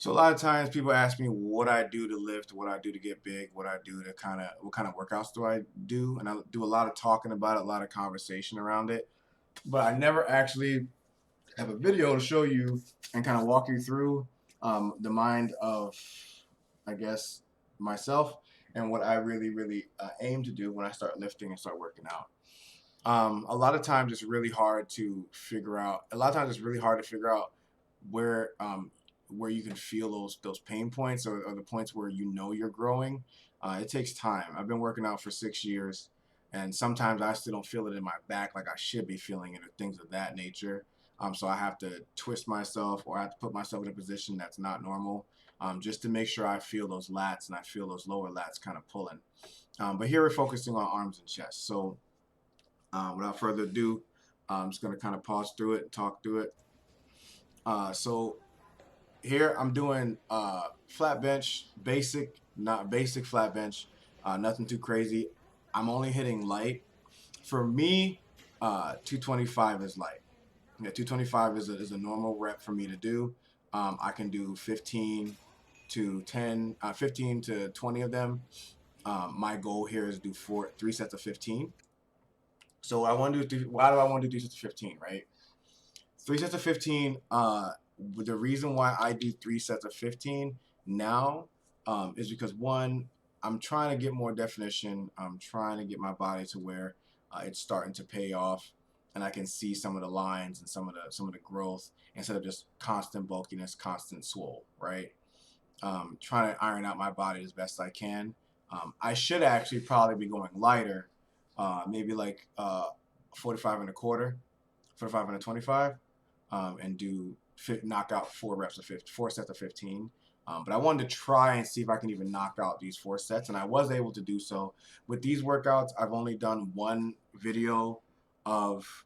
So a lot of times people ask me what I do to lift, what I do to get big, what I do to what kind of workouts do I do, and I do a lot of talking about it, a lot of conversation around it. But I never actually have a video to show you and kind of walk you through the mind of, I guess, myself and what I really aim to do when I start lifting and start working out. A lot of times it's really hard to figure out. A lot of times it's really hard to figure out where where you can feel those pain points or the points where you know you're growing. It takes time. I've been working out for 6 years, and sometimes I still don't feel it in my back like I should be feeling it or things of that nature. So I have to twist myself or I have to put myself in a position that's not normal, just to make sure I feel those lats and I feel those lower lats kind of pulling. But here we're focusing on arms and chest. So without further ado, I'm just going to kind of pause through it and talk through it. So here I'm doing flat bench, basic, not basic flat bench, nothing too crazy. I'm only hitting light. For me, 225 is light. Yeah, 225 is a normal rep for me to do. I can do 15 to 10, 15 to 20 of them. My goal here is do three sets of 15. So I want to do. Why do I want to do 3 sets of 15? Right, 3 sets of 15. The reason why I do 3 sets of 15 now is because one, I'm trying to get more definition. I'm trying to get my body to where it's starting to pay off, and I can see some of the lines and some of the growth instead of just constant bulkiness, constant swole. Right. Trying to iron out my body as best I can. I should actually probably be going lighter, maybe like 45 and a quarter, 45 and a 25, and knock out 4 reps of 4 sets of 15. But I wanted to try and see if I can even knock out these 4 sets, and I was able to do so. With these workouts, I've only done one video of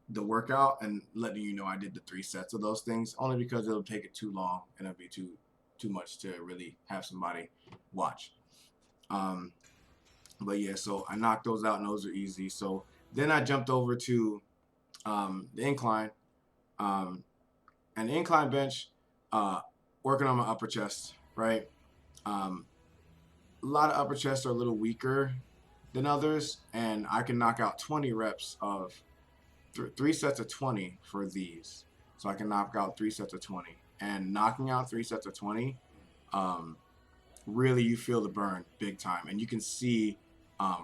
the workout and letting you know I did the 3 sets of those things, only because it'll take it too long and it'll be too much to really have somebody watch. Um, but yeah, so I knocked those out and those are easy. So then I jumped over to the incline. Um, and the incline bench, uh, working on my upper chest, right? Um, a lot of upper chests are a little weaker than others, and I can knock out 20 reps of 3 sets of 20 for these. So I can knock out 3 sets of 20. And knocking out 3 sets of 20, um, really you feel the burn big time. And you can see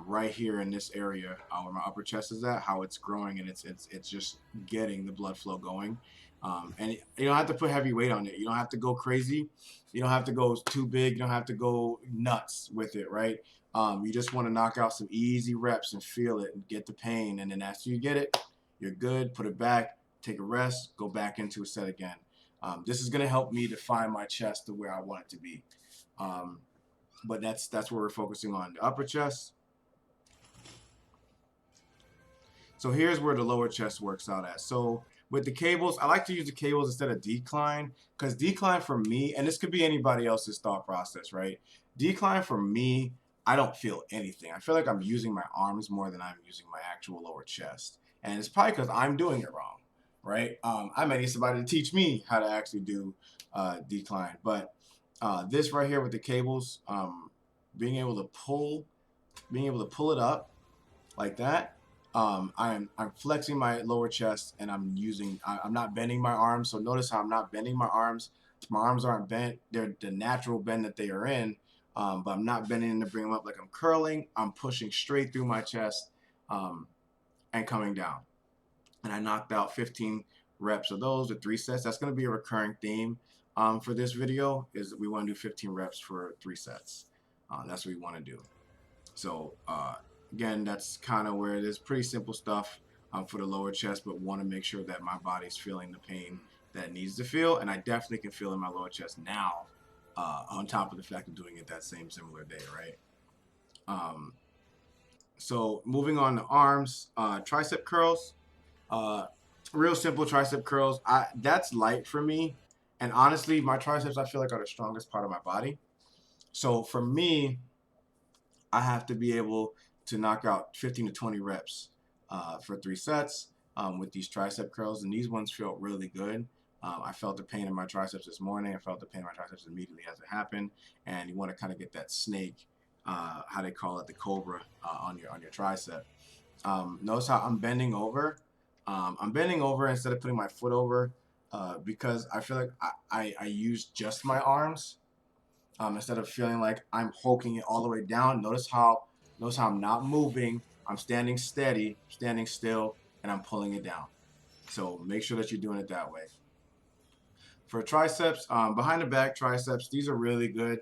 right here in this area where my upper chest is at, how it's growing and it's just getting the blood flow going. And you don't have to put heavy weight on it. You don't have to go crazy. You don't have to go too big. You don't have to go nuts with it, right? You just want to knock out some easy reps and feel it and get the pain. And then after you get it, you're good. Put it back, take a rest, go back into a set again. This is going to help me define my chest to where I want it to be. Um, but that's where we're focusing on the upper chest. So here's where the lower chest works out at. So with the cables, I like to use the cables instead of decline because decline for me, and this could be anybody else's thought process, right? Decline for me, I don't feel anything. I feel like I'm using my arms more than I'm using my actual lower chest. And it's probably because I'm doing it wrong, right? I might need somebody to teach me how to actually do decline. But this right here with the cables, being able to pull, being able to pull it up like that. I'm flexing my lower chest and I'm not bending my arms. So notice how I'm not bending my arms. My arms aren't bent. They're the natural bend that they are in. But I'm not bending them to bring them up like I'm curling. I'm pushing straight through my chest um, and coming down. And I knocked out 15 reps of those with 3 sets. That's going to be a recurring theme for this video is we want to do 15 reps for 3 sets. That's what we want to do. So again, that's kind of where it is. Pretty simple stuff for the lower chest, but want to make sure that my body's feeling the pain that it needs to feel. And I definitely can feel in my lower chest now, on top of the fact of doing it that same similar day, right? Um, so moving on to arms, tricep curls. Uh, Real simple tricep curls. That's light for me. And honestly, my triceps I feel like are the strongest part of my body. So for me, I have to be able to knock out 15 to 20 reps for 3 sets with these tricep curls, and these ones felt really good. I felt the pain in my triceps this morning. I felt the pain in my triceps immediately as it happened. And you want to kind of get that snake, how they call it, the cobra, on your tricep. Notice how I'm bending over. I'm bending over instead of putting my foot over, because I feel like I use just my arms, instead of feeling like I'm poking it all the way down. Notice how I'm not moving. I'm standing steady, standing still, and I'm pulling it down. So make sure that you're doing it that way. For triceps, behind the back triceps, these are really good.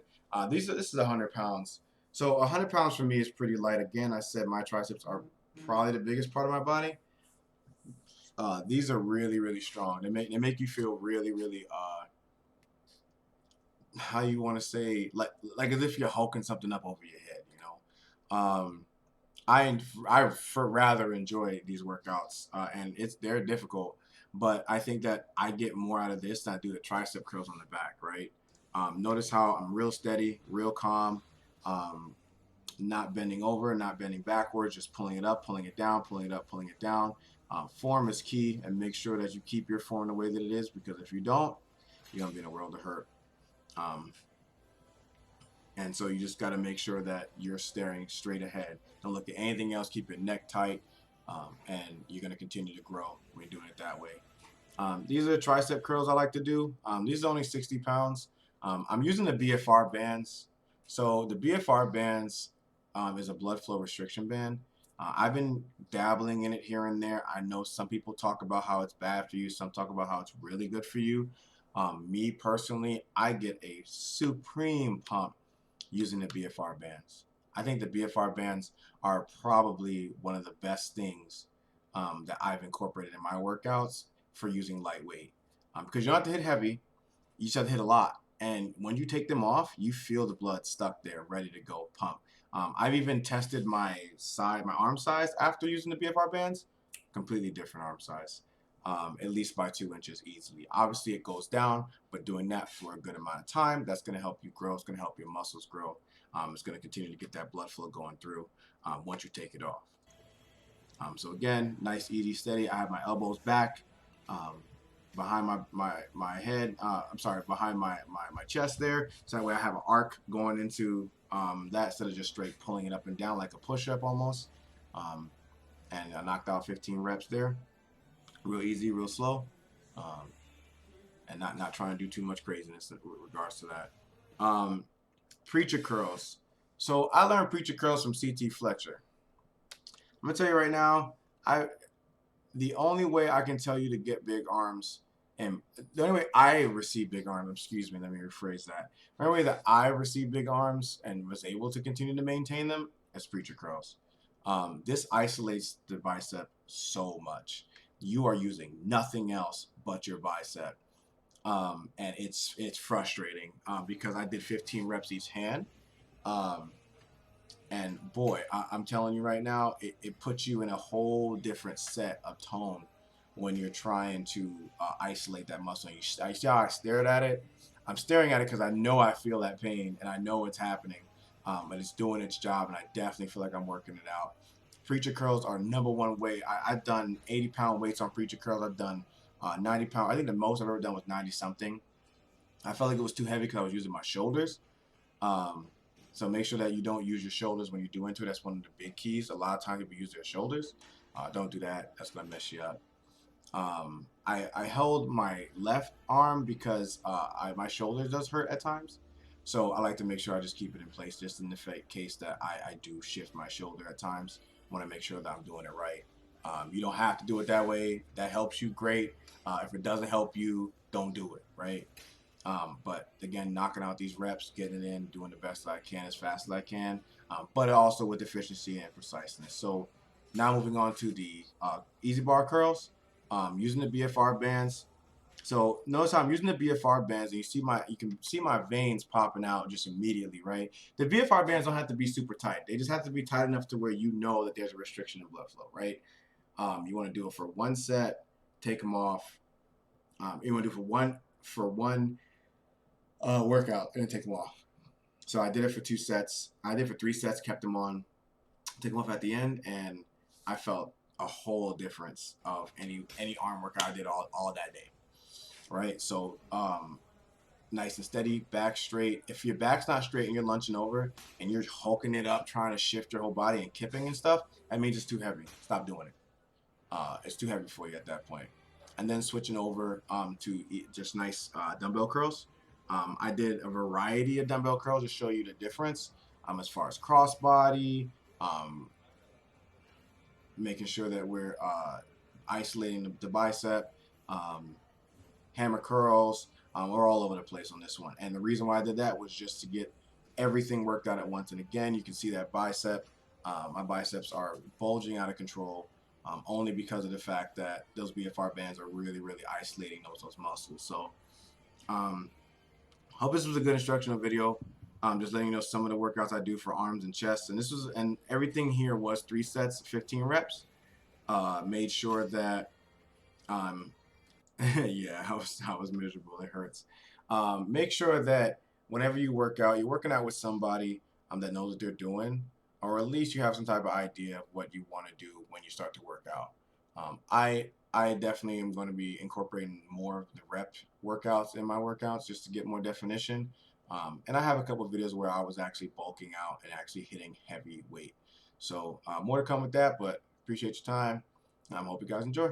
This is 100 pounds. So 100 pounds for me is pretty light. Again, I said my triceps are probably the biggest part of my body. These are really, really strong. They make you feel really, really, how you want to say, like as if you're hulking something up over your head. I rather enjoy these workouts, and they're difficult, but I think that I get more out of this than I do the tricep curls on the back, right? Notice how I'm real steady, real calm, um, not bending over, not bending backwards, just pulling it up, pulling it down, pulling it up, pulling it down. Form is key, and make sure that you keep your form the way that it is, because if you don't, you're gonna be in a world of hurt. Um, and so you just got to make sure that you're staring straight ahead. Don't look at anything else. Keep your neck tight, and you're going to continue to grow when you're doing it that way. These are the tricep curls I like to do. These are only 60 pounds. I'm using the BFR bands. So the BFR bands, is a blood flow restriction band. I've been dabbling in it here and there. I know some people talk about how it's bad for you. Some talk about how it's really good for you. Me personally, I get a supreme pump using the BFR bands. I think the BFR bands are probably one of the best things, that I've incorporated in my workouts for using lightweight. Because you don't have to hit heavy, you just have to hit a lot. And when you take them off, you feel the blood stuck there, ready to go pump. I've even tested my arm size after using the BFR bands, completely different arm size, at least by 2 inches easily. Obviously, it goes down, but doing that for a good amount of time, that's going to help you grow. It's going to help your muscles grow. It's going to continue to get that blood flow going through, once you take it off. So again, nice, easy, steady. I have my elbows back, um, behind my head. I'm sorry, behind my chest there. So that way I have an arc going into, that, instead of just straight pulling it up and down like a push-up almost. Um, and I knocked out 15 reps there. Real easy, real slow, um, and not trying to do too much craziness with regards to that. Um, Preacher curls. So I learned preacher curls from CT Fletcher. I'm gonna tell you right now, I the only way I can tell you to get big arms, and the only way I receive big arms, excuse me, let me rephrase that. The only way that I received big arms and was able to continue to maintain them is preacher curls. This isolates the bicep so much. You are using nothing else but your bicep. And it's frustrating, because I did 15 reps each hand. Um, and boy, I'm telling you right now, it puts you in a whole different set of tone when you're trying to, isolate that muscle. I stared at it. I'm staring at it because I know I feel that pain and I know it's happening, but it's doing its job, and I definitely feel like I'm working it out. Preacher curls are number one way. I've done 80-pound weights on preacher curls. I've done, 90 pound. I think the most I've ever done was 90 something. I felt like it was too heavy because I was using my shoulders. Um, so make sure that you don't use your shoulders when you do into it. That's one of the big keys. A lot of times people use their shoulders. Don't do that. That's gonna mess you up. I held my left arm because, my shoulder does hurt at times. So I like to make sure I just keep it in place just in the case that I do shift my shoulder at times. I want to make sure that I'm doing it right. You don't have to do it that way. That helps you, great. If it doesn't help you, don't do it, right? But again, knocking out these reps, getting it in, doing the best I can as fast as I can, but also with efficiency and preciseness. So now moving on to the, easy bar curls, using the BFR bands. So notice how I'm using the BFR bands, and you can see my veins popping out just immediately, right? The BFR bands don't have to be super tight. They just have to be tight enough to where you know that there's a restriction in blood flow, right? You want to do it for one set, take them off. You want to do for one workout and then take them off. So I did it for 2 sets. I did it for 3 sets, kept them on, take them off at the end, and I felt a whole difference of any arm workout I did all that day. right? So nice and steady, back straight. If your back's not straight and you're lunching over and you're hulking it up, trying to shift your whole body and kipping and stuff, that means it's too heavy. Stop doing it. It's too heavy for you at that point. And then switching over to just nice dumbbell curls. I did a variety of dumbbell curls to show you the difference as far as crossbody, um, making sure that we're isolating the bicep, um, hammer curls. We're all over the place on this one. And the reason why I did that was just to get everything worked out at once. And again, you can see that bicep. My biceps are bulging out of control only because of the fact that those BFR bands are really, really isolating those muscles. So hope this was a good instructional video. Just letting you know some of the workouts I do for arms and chest. And everything here was 3 sets, 15 reps. Made sure that yeah, I was miserable. It hurts. Make sure that whenever you work out, you're working out with somebody that knows what they're doing, or at least you have some type of idea of what you want to do when you start to work out. I definitely am going to be incorporating more of the rep workouts in my workouts just to get more definition. And I have a couple of videos where I was actually bulking out and actually hitting heavy weight. So more to come with that, but appreciate your time. Hope you guys enjoy.